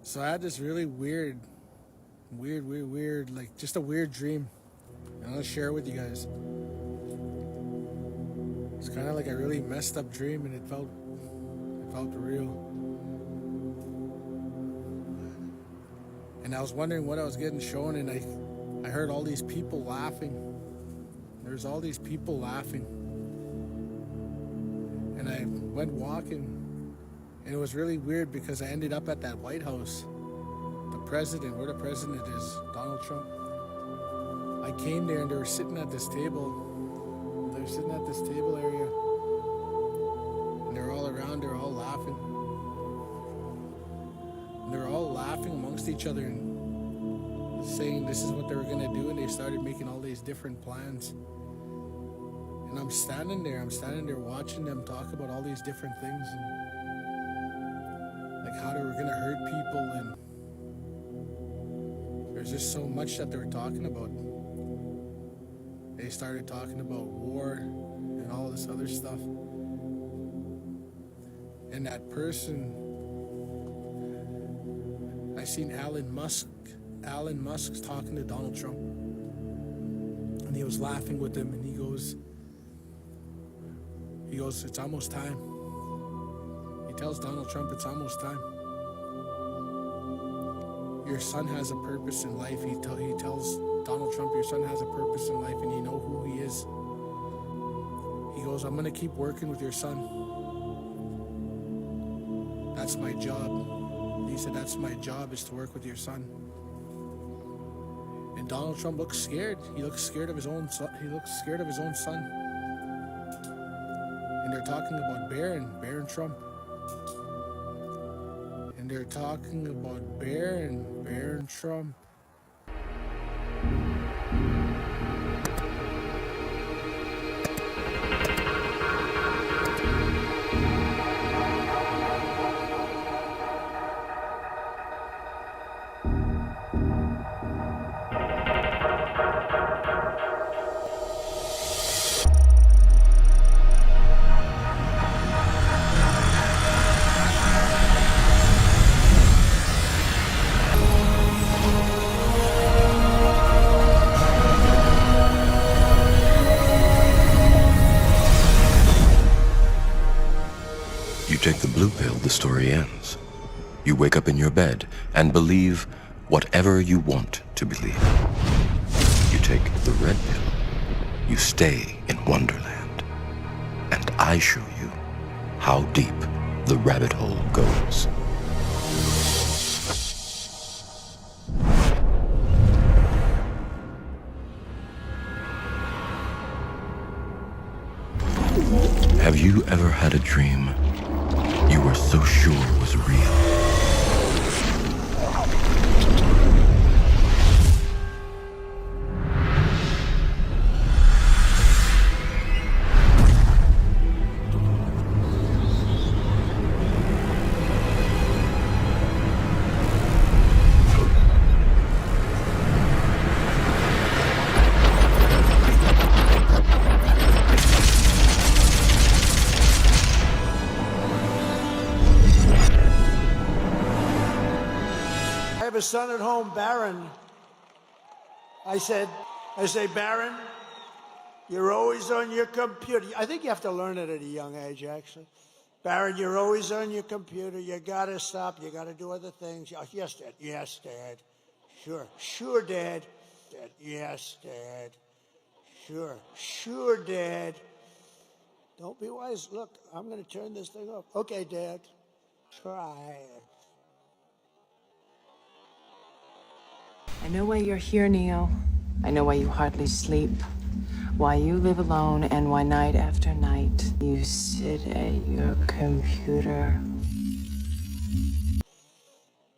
So I had this really weird, like just a weird dream. And I'm gonna share it with you guys. It's kind of like a really messed up dream, and it felt real. And I was wondering what I was getting shown, and I heard all these people laughing. There's all these people laughing. And I went walking, and it was really weird because I ended up at that White House. The president, where the president is, Donald Trump. I came there and they were sitting at this table. They were sitting at this table area. And they're all around, they're all laughing. And they were all laughing amongst each other and saying this is what they were gonna do, and they started making all these different plans. And I'm standing there watching them talk about all these different things and like how they were gonna hurt people, and there's just so much that they were talking about. They started talking about war and all this other stuff. And that person, I seen Elon Musk's talking to Donald Trump. And he was laughing with him, and he goes, it's almost time. He tells Donald Trump it's almost time. Your son has a purpose in life. He tells Donald Trump, your son has a purpose in life, and you know who he is. He goes, I'm gonna keep working with your son. That's my job. He said, that's my job, is to work with your son. And Donald Trump looks scared. He looks scared of his own son. He looks scared of his own son. And they're talking about Barron Trump. And they're talking about Barron Trump. You take the blue pill, the story ends. You wake up in your bed and believe whatever you want to believe. You take the red pill, you stay in Wonderland. And I show you how deep the rabbit hole goes. Have you ever had a dream you were so sure was real? I have a son at home, Barron. I say, Barron, you're always on your computer. I think you have to learn it at a young age, actually. Barron, you're always on your computer. You gotta stop. You gotta do other things. Yes, Dad. Yes, Dad. Sure. Sure, Dad. Dad. Yes, Dad. Sure. Sure, Dad. Don't be wise. Look, I'm gonna turn this thing off. Okay, Dad. Try. I know why you're here, Neo. I know why you hardly sleep, why you live alone, and why night after night you sit at your computer.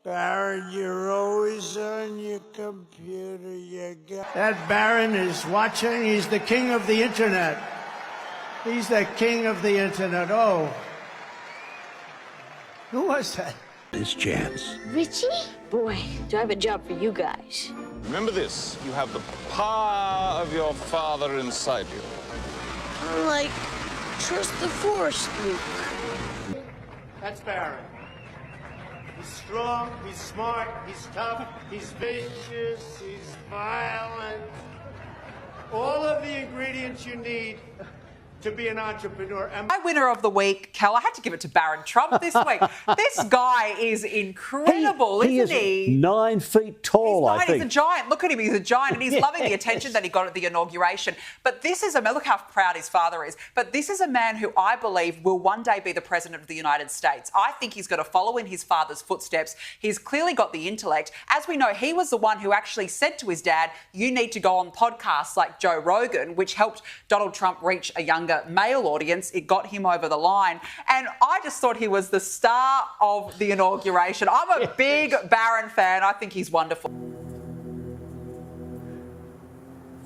Barron, you're always on your computer. You got... That Barron is watching. He's the king of the internet. He's the king of the internet. Oh. Who was that? His chance. Richie? Boy, do I have a job for you guys. Remember this, you have the power of your father inside you. Like, trust the Force, Luke. That's Barron. He's strong, he's smart, he's tough, he's vicious, he's violent. All of the ingredients you need to be an entrepreneur. My winner of the week, Cal, I had to give it to Barron Trump this week. This guy is incredible, isn't he? 9 feet tall, I think. He's a giant. Look at him, he's a giant, and he's loving the attention that he got at the inauguration. But this is a man, look how proud his father is. But this is a man who I believe will one day be the president of the United States. I think he's going to follow in his father's footsteps. He's clearly got the intellect. As we know, he was the one who actually said to his dad, you need to go on podcasts like Joe Rogan, which helped Donald Trump reach a younger male audience. It got him over the line. And I just thought he was the star of the inauguration. I'm a big Barron fan. I think he's wonderful.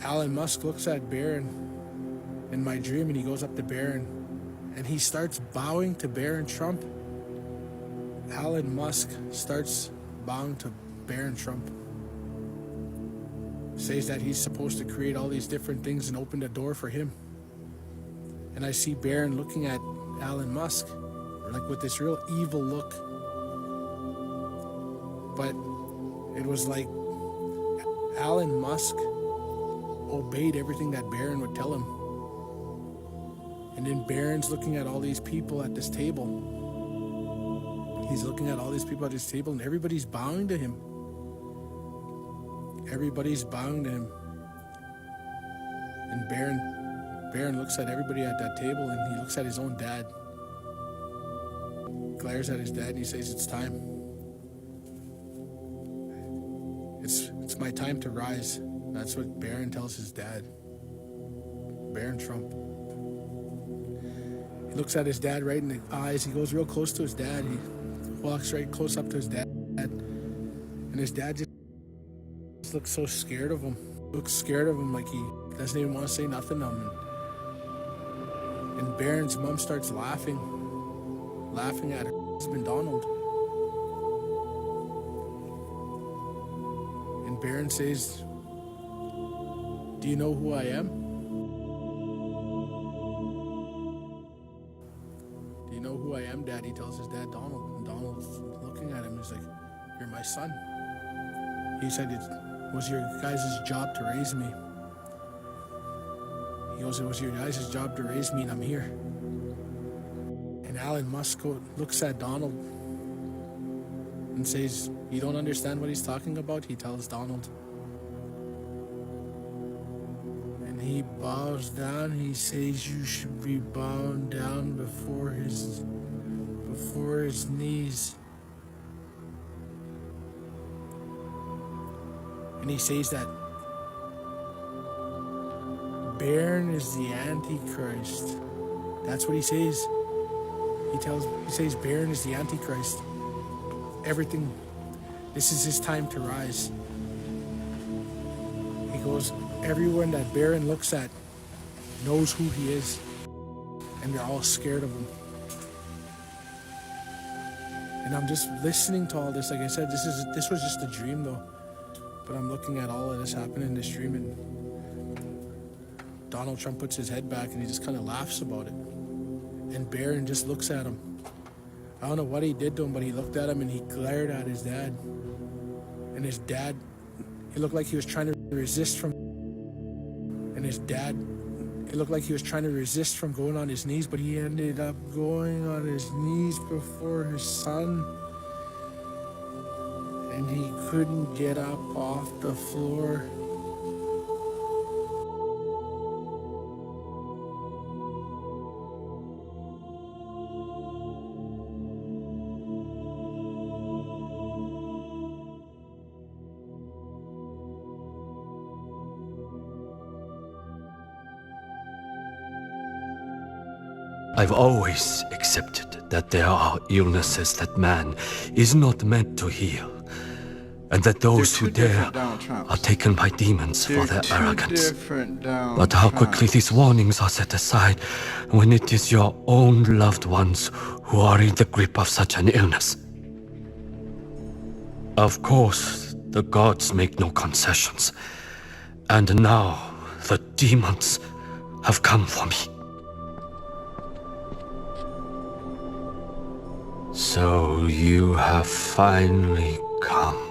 Elon Musk looks at Barron in my dream, and he goes up to Barron and he starts bowing to Barron Trump. Elon Musk starts bowing to Barron Trump. Says that he's supposed to create all these different things and open the door for him. And I see Barron looking at Elon Musk, like with this real evil look. But it was like Elon Musk obeyed everything that Barron would tell him. And then Barron's looking at all these people at this table. He's looking at all these people at this table, and everybody's bowing to him. Everybody's bowing to him. And Barron looks at everybody at that table, and he looks at his own dad. Glares at his dad, and he says, it's time. It's my time to rise. That's what Barron tells his dad. Barron Trump. He looks at his dad right in the eyes. He goes real close to his dad. He walks right close up to his dad. And his dad just looks so scared of him. Looks scared of him, like he doesn't even want to say nothing to him. And Barron's mom starts laughing at her husband Donald. And Barron says, do you know who I am? Do you know who I am, Dad? He tells his dad, Donald. And Donald's looking at him. He's like, you're my son. He said, it was your guys' job to raise me. He goes, it was your guys' job to raise me, and I'm here. And Elon Musk looks at Donald and says, you don't understand what he's talking about? He tells Donald. And he bows down. He says, you should be bowing down before his knees. And he says that Barron is the Antichrist. That's what he says. He says Barron is the Antichrist. Everything, this is his time to rise. He goes, everyone that Barron looks at knows who he is, and they're all scared of him. And I'm just listening to all this. Like I said, this was just a dream though. But I'm looking at all of this happen in this dream, and Donald Trump puts his head back and he just kind of laughs about it. And Barron just looks at him. I don't know what he did to him, but he looked at him and he glared at his dad. And his dad, he looked like he was trying to resist from, and his dad, it looked like he was trying to resist from going on his knees, but he ended up going on his knees before his son. And he couldn't get up off the floor. I've always accepted that there are illnesses that man is not meant to heal, and that those who dare are taken by demons for their arrogance. But how quickly these warnings are set aside when it is your own loved ones who are in the grip of such an illness. Of course, the gods make no concessions, and now the demons have come for me. So you have finally come.